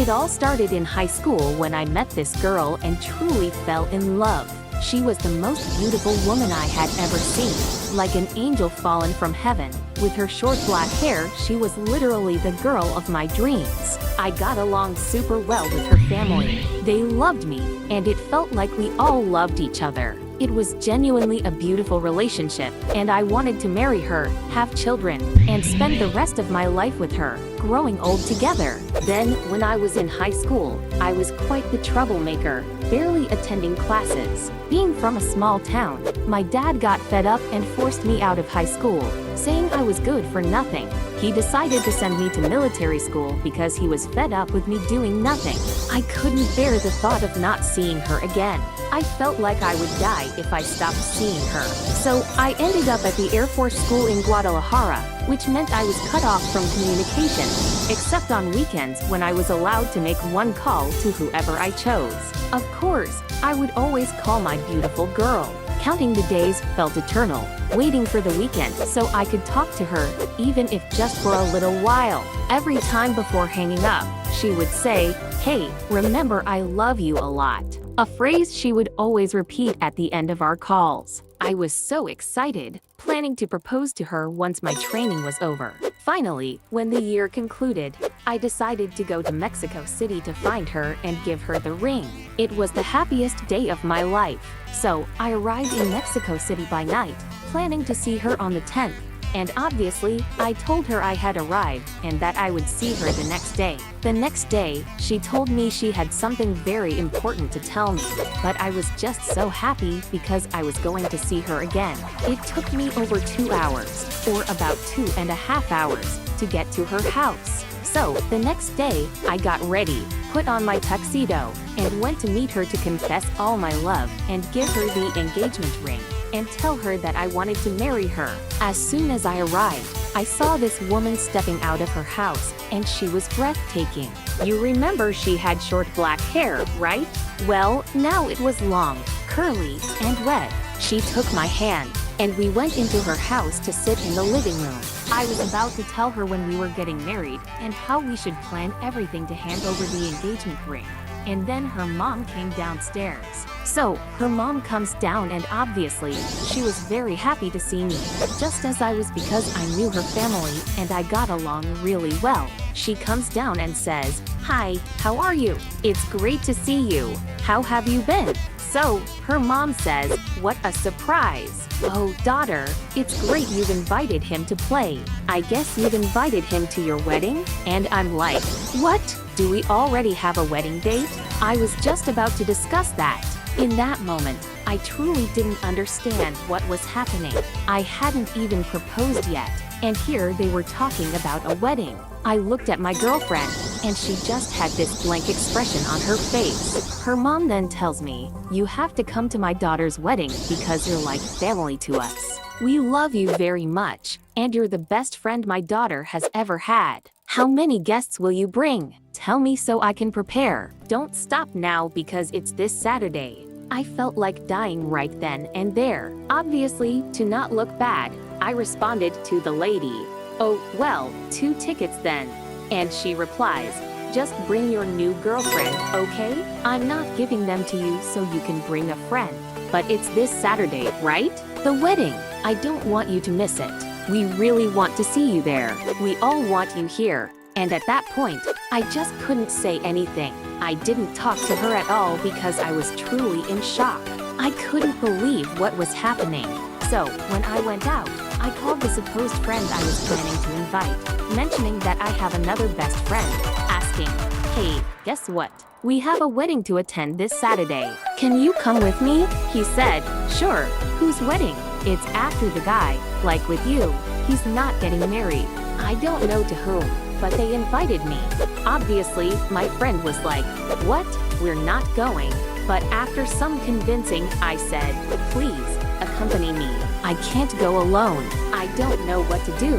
It all started in high school when I met this girl and truly fell in love. She was the most beautiful woman I had ever seen, like an angel fallen from heaven. With her short black hair, she was literally the girl of my dreams. I got along super well with her family. They loved me, and it felt like we all loved each other. It was genuinely a beautiful relationship, and I wanted to marry her, have children, and spend the rest of my life with her, growing old together. Then, when I was in high school, I was quite the troublemaker, barely attending classes. Being from a small town, my dad got fed up and forced me out of high school, saying I was good for nothing. He decided to send me to military school because he was fed up with me doing nothing. I couldn't bear the thought of not seeing her again. I felt like I would die if I stopped seeing her. So I ended up at the Air Force School in Guadalajara, which meant I was cut off from communication, except on weekends when I was allowed to make one call to whoever I chose. Of course, I would always call my beautiful girl. Counting the days felt eternal, waiting for the weekend so I could talk to her, even if just for a little while. Every time before hanging up, she would say, "Hey, remember I love you a lot." A phrase she would always repeat at the end of our calls. I was so excited, planning to propose to her once my training was over. Finally, when the year concluded, I decided to go to Mexico City to find her and give her the ring. It was the happiest day of my life. So, I arrived in Mexico City by night, planning to see her on the 10th. And obviously, I told her I had arrived and that I would see her the next day. The next day, she told me she had something very important to tell me, but I was just so happy because I was going to see her again. It took me over 2 hours, or about 2.5 hours, to get to her house. So, the next day, I got ready, put on my tuxedo, and went to meet her to confess all my love and give her the engagement ring, and tell her that I wanted to marry her. As soon as I arrived, I saw this woman stepping out of her house, and she was breathtaking. You remember she had short black hair, right? Well, now it was long, curly, and red. She took my hand, and we went into her house to sit in the living room. I was about to tell her when we were getting married and how we should plan everything to hand over the engagement ring. And then her mom came downstairs. So, her mom comes down and obviously, she was very happy to see me, just as I was because I knew her family and I got along really well. She comes down and says, "Hi, how are you? It's great to see you. How have you been?" So, her mom says, "What a surprise. Oh, daughter, it's great you've invited him to play. I guess you've invited him to your wedding?" And I'm like, "What? Do we already have a wedding date?" I was just about to discuss that. In that moment, I truly didn't understand what was happening. I hadn't even proposed yet, and here they were talking about a wedding. I looked at my girlfriend, and she just had this blank expression on her face. Her mom then tells me, "You have to come to my daughter's wedding because you're like family to us. We love you very much, and you're the best friend my daughter has ever had. How many guests will you bring? Tell me so I can prepare. Don't stop now because it's this Saturday." I felt like dying right then and there. Obviously, to not look bad, I responded to the lady, "Oh, well, 2 tickets then." And she replies, "Just bring your new girlfriend, okay? I'm not giving them to you so you can bring a friend. But it's this Saturday, right? The wedding. I don't want you to miss it. We really want to see you there. We all want you here." And at that point, I just couldn't say anything. I didn't talk to her at all because I was truly in shock. I couldn't believe what was happening. So, when I went out, I called the supposed friend I was planning to invite, mentioning that I have another best friend, asking, "Hey, guess what? We have a wedding to attend this Saturday. Can you come with me?" He said, "Sure. Whose wedding?" "It's after the guy, like with you. He's not getting married. I don't know to whom, but they invited me." Obviously, my friend was like, "What? We're not going." But after some convincing, I said, "Please, accompany me. I can't go alone. I don't know what to do."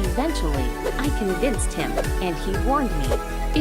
Eventually, I convinced him, and he warned me,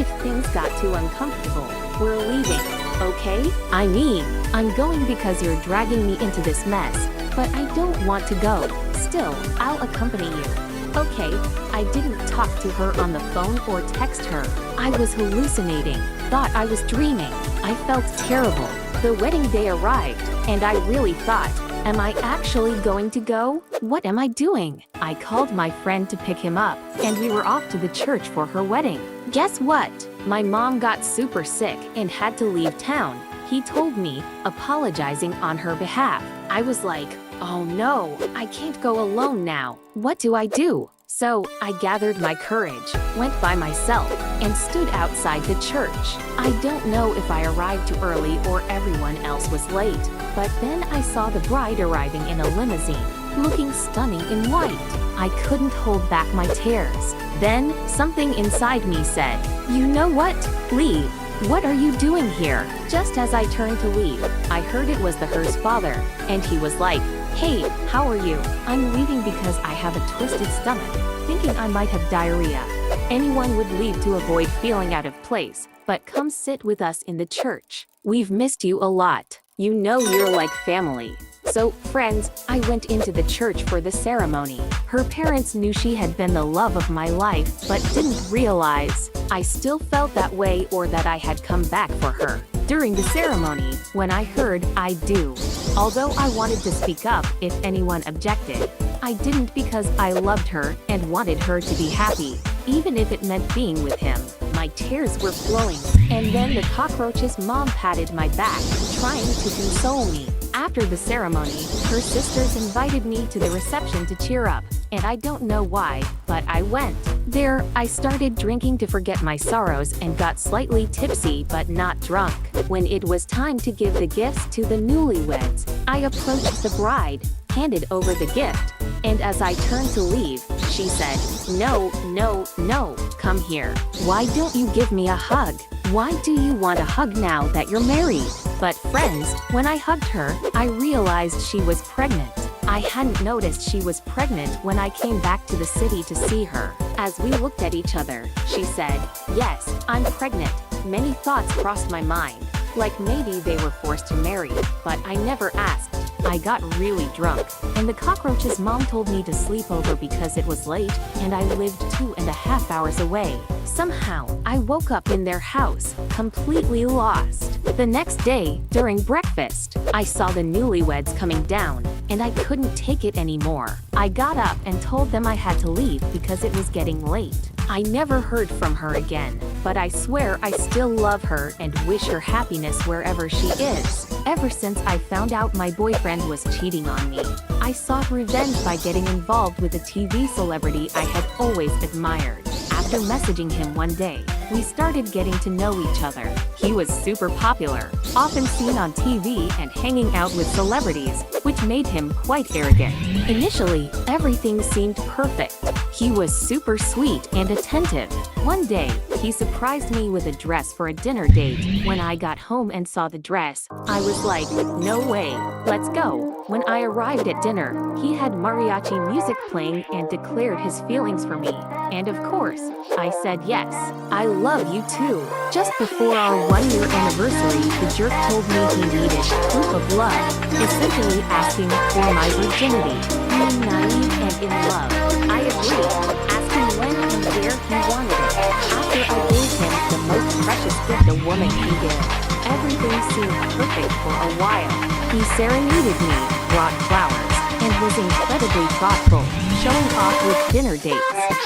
"If things got too uncomfortable, we're leaving, okay? I mean, I'm going because you're dragging me into this mess, but I don't want to go. Still, I'll accompany you." Okay, I didn't talk to her on the phone or text her. I was hallucinating, thought I was dreaming. I felt terrible. The wedding day arrived, and I really thought, am I actually going to go? What am I doing? I called my friend to pick him up, and we were off to the church for her wedding. Guess what? My mom got super sick and had to leave town. He told me, apologizing on her behalf. I was like, oh no, I can't go alone now. What do I do? So, I gathered my courage, went by myself, and stood outside the church. I don't know if I arrived too early or everyone else was late, but then I saw the bride arriving in a limousine, looking stunning in white. I couldn't hold back my tears. Then, something inside me said, you know what? Leave. What are you doing here? Just as I turned to leave, I heard it was the hearse father, and he was like, hey, how are you? I'm leaving because I have a twisted stomach, thinking I might have diarrhea. Anyone would leave to avoid feeling out of place, but come sit with us in the church. We've missed you a lot. You know you're like family. So, friends, I went into the church for the ceremony. Her parents knew she had been the love of my life, but didn't realize I still felt that way or that I had come back for her. During the ceremony, when I heard I do, although I wanted to speak up if anyone objected, I didn't because I loved her and wanted her to be happy, even if it meant being with him. My tears were flowing, and then the cockroach's mom patted my back, trying to console me. After the ceremony, her sisters invited me to the reception to cheer up, and I don't know why, but I went. There, I started drinking to forget my sorrows and got slightly tipsy but not drunk. When it was time to give the gifts to the newlyweds, I approached the bride, handed over the gift, and as I turned to leave, she said, no, no, no, come here. Why don't you give me a hug? Why do you want a hug now that you're married? But friends, when I hugged her, I realized she was pregnant. I hadn't noticed she was pregnant when I came back to the city to see her. As we looked at each other, she said, yes, I'm pregnant. Many thoughts crossed my mind, like maybe they were forced to marry, but I never asked. I got really drunk, and the cockroach's mom told me to sleep over because it was late, and I lived 2.5 hours away. Somehow, I woke up in their house, completely lost. The next day, during breakfast, I saw the newlyweds coming down, and I couldn't take it anymore. I got up and told them I had to leave because it was getting late. I never heard from her again, but I swear I still love her and wish her happiness wherever she is. Ever since I found out my boyfriend was cheating on me, I sought revenge by getting involved with a TV celebrity I had always admired. After messaging him one day, we started getting to know each other. He was super popular, often seen on TV and hanging out with celebrities, which made him quite arrogant. Initially, everything seemed perfect. He was super sweet and attentive. One day, he surprised me with a dress for a dinner date. When I got home and saw the dress, I was like, no way, let's go. When I arrived at dinner, he had mariachi music playing and declared his feelings for me. And of course, I said yes. I love you too. Just before our 1-year anniversary, the jerk told me he needed proof of love, essentially asking for my virginity. Being naive and in love, I agreed, asking when and where he wanted it. After I gave him the most precious gift a woman can give, everything seemed perfect for a while. He serenaded me, brought flowers, and was incredibly thoughtful, showing off with dinner dates.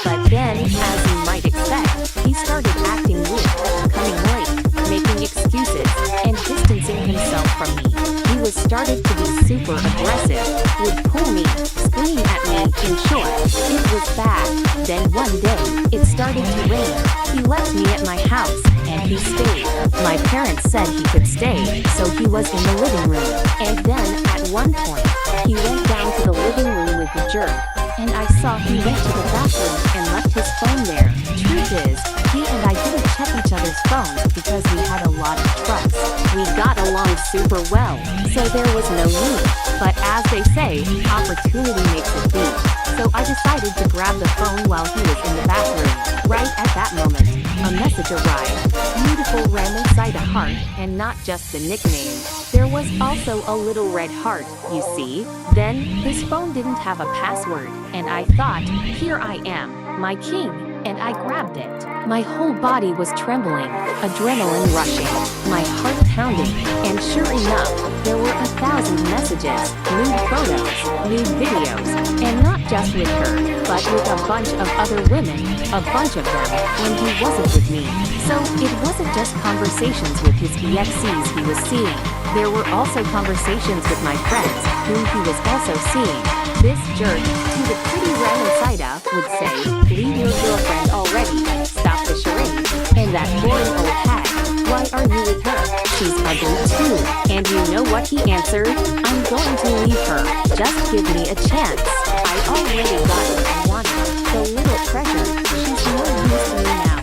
But then, as you might expect, he started acting weird, coming late, making excuses, and distancing himself from me. He was started to be super aggressive, would pull me, scream at me, in short, it was bad. Then one day, it started to rain. He left me at my house, and he stayed. My parents said he could stay, so he was in the living room. And then, at one point, he went down to the living room with the jerk, and I saw he went to the bathroom and left his phone there. Truth is, he and I didn't check each other's phones because we had a lot of trust. We got along super well, so there was no need. But as they say, opportunity makes a thief. so I decided to grab the phone while he was in the bathroom. Right at that moment, a message arrived. Beautiful random side a heart, and not just the nickname. There was also a little red heart, you see. Then, his phone didn't have a password, and I thought, here I am, my king, and I grabbed it. My whole body was trembling, adrenaline rushing, my heart pounding, and sure enough, there were 1,000 messages, nude photos, nude videos, and not just with her, but with a bunch of other women, a bunch of them, and he wasn't with me. So, it wasn't just conversations with his EXs he was seeing. There were also conversations with my friends, whom he was also seeing. This jerk, to the pretty random Saida, would say, leave your girlfriend already, stop the charade, and that boring old hag, why are you with her? She's ugly too. And you know what he answered? I'm going to leave her, just give me a chance. I already got what I wanted, the little treasure, she's no use to me now.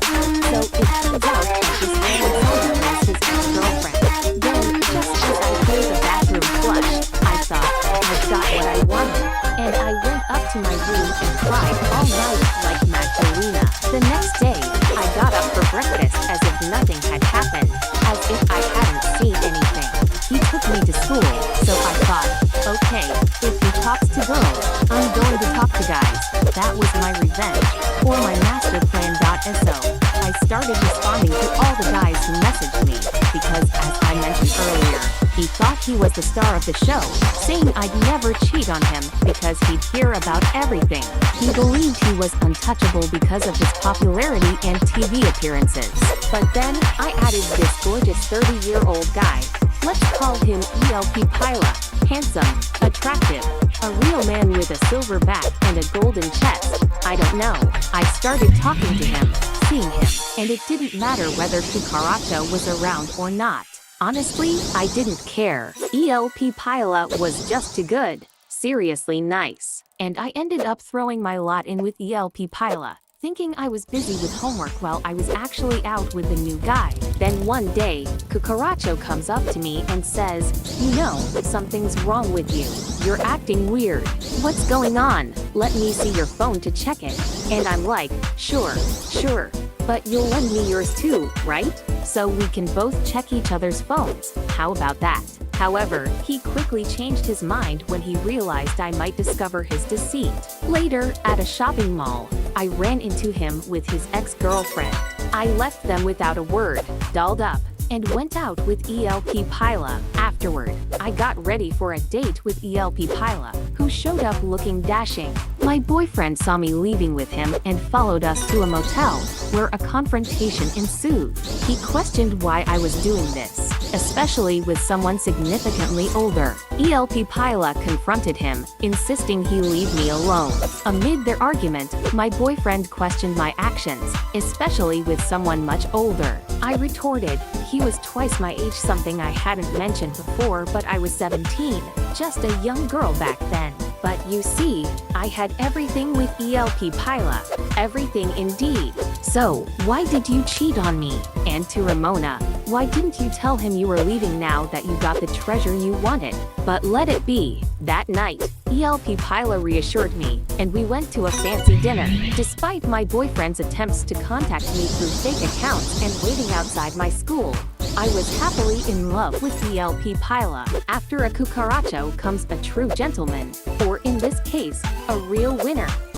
So it turns out that this random Saida was his ex-girlfriend. Then, just as I heard the bathroom flush, I thought, I've got what I wanted. And I went up to my room and cried all night like Magdalena. The next day, I got up for breakfast as if nothing had happened, as if I hadn't seen anything. He took me to school, so I thought, okay, if he talks to girls, I'm going to talk to guys. That was my revenge, or my master plan.so. I started responding to all the guys who messaged me, because as I mentioned earlier, he thought he was the star of the show, saying I'd never cheat on him because he'd hear about everything. He believed he was untouchable because of his popularity and TV appearances. But then, I added this gorgeous 30-year-old guy. Let's call him ELP Pila. Handsome, attractive, a real man with a silver back and a golden chest. I don't know. I started talking to him, seeing him, and it didn't matter whether Cucaracho was around or not. Honestly, I didn't care. ELP Pila was just too good. Seriously nice. And I ended up throwing my lot in with ELP Pila, thinking I was busy with homework while I was actually out with the new guy. Then one day, Cucaracho comes up to me and says, you know, something's wrong with you. You're acting weird. What's going on? Let me see your phone to check it. And I'm like, sure. But you'll lend me yours too, right? So we can both check each other's phones. How about that? However, he quickly changed his mind when he realized I might discover his deceit. Later, at a shopping mall, I ran into him with his ex-girlfriend. I left them without a word, dolled up, and went out with ELP Pila. Afterward, I got ready for a date with ELP Pila, who showed up looking dashing. My boyfriend saw me leaving with him and followed us to a motel, where a confrontation ensued. He questioned why I was doing this, especially with someone significantly older. ELP Pila confronted him, insisting he leave me alone. Amid their argument, my boyfriend questioned my actions, especially with someone much older. I retorted, he was twice my age, something I hadn't mentioned before, but I was 17, just a young girl back then. But you see, I had everything with ELP Pila. Everything indeed. So, why did you cheat on me? And to Ramona, why didn't you tell him you were leaving now that you got the treasure you wanted? But let it be. That night, ELP Pila reassured me, and we went to a fancy dinner. Despite my boyfriend's attempts to contact me through fake accounts and waiting outside my school, I was happily in love with ELP Pila. After a cucaracho comes a true gentleman, or in this case, a real winner.